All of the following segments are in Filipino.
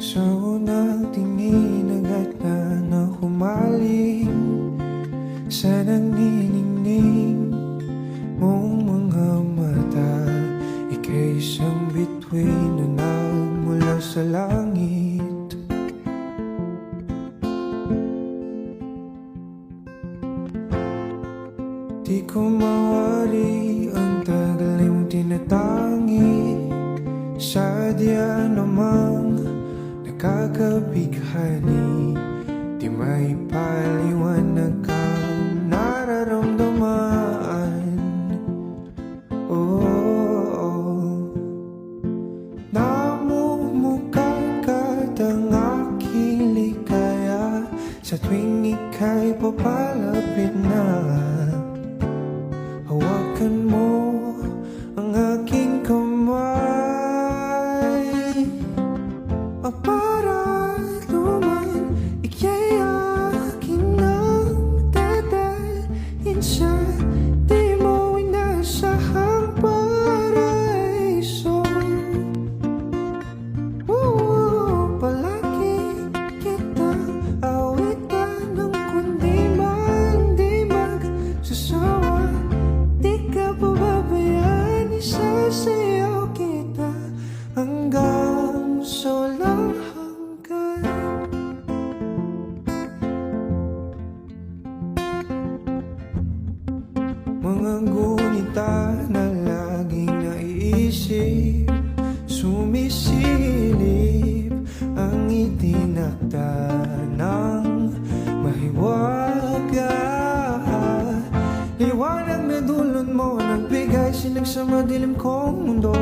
Sa unang tingin agad na humaling sa nagniningning mong mga mata. Ika'y isang bituin na nagmula sa langit. Di ko mawari ang tagal mong tinatangi. Sadya namang nakakabighani. Di may paliwanag kang nararamdaman. Namumukagad ang aking ligaya sa tuwing ika'y papalapit na. Hawakan mo ang aking kamay. Para naman ika'y akin nang dadalhin sa di mo inasahang paraiso. Palagi kitang awitan ng kundi man di magsasawa. Di ka pababayaan, isasayaw kita hanggang sa walang hanggan. Mga gunita na laging naiisip, sumisilip ang itinakda ng mahiwaga. Liwanag na dulot mo, nagbigay sinag sa madilim kong mundo.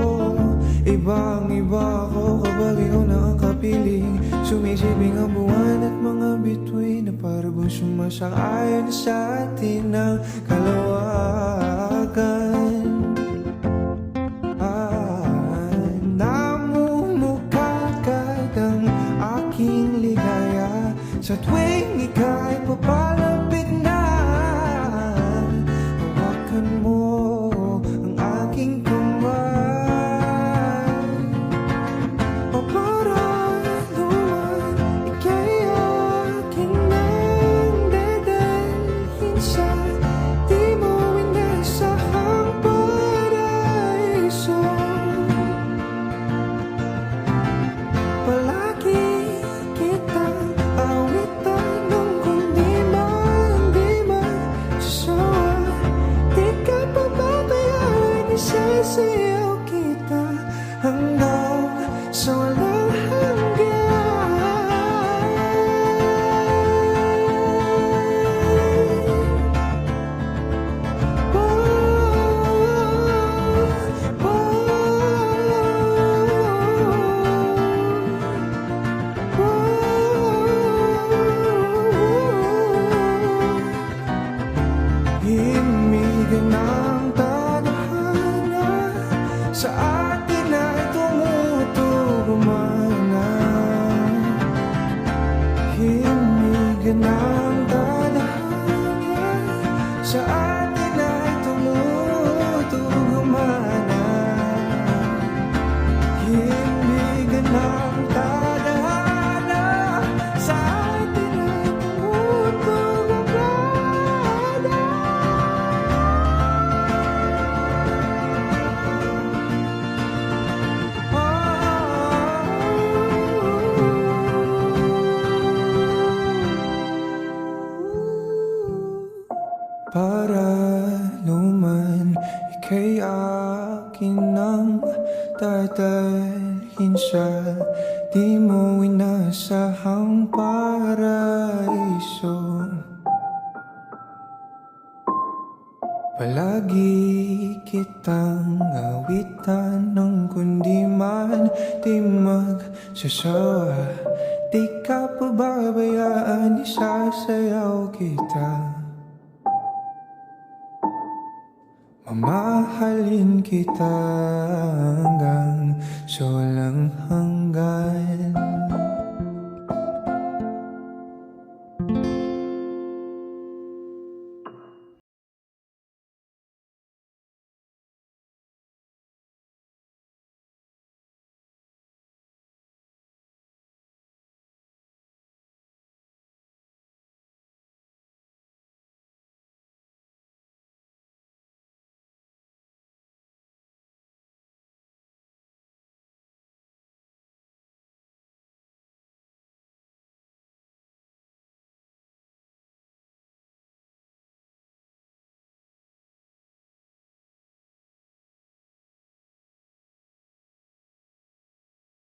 Ibang-iba ako kapag ikaw na ang kapiling. Sumisiping ang buwan at mga bituin na para bang sumasang-ayon sa atin ng kalawakan. Namumukagad ang aking ligaya sa tuwing ika'y papalapit na. Hawakan mo ang aking kamay. Para naman ika'y akin nang dadalhin sa di mo inasahang paraiso. Palagi kitang awitan ng kundi man di magsasawa. Di ka pababayaan, isasayaw kita hanggang sa walang hanggan. Himigan ng tadhana sa atin ay tumutugmana. Himigan ng tadhana sa atin ay tumutugmana. Himigan ng tadhana sa atin ay tumutugmana. Para naman ika'y akin nang dadalhin sa di mo inasahang paraiso. Palagi kitang awitan ng kundi man di magsasawa. Di ka pababayaan, isasayaw kita. Mamahalin kita hanggang sa walang hanggan.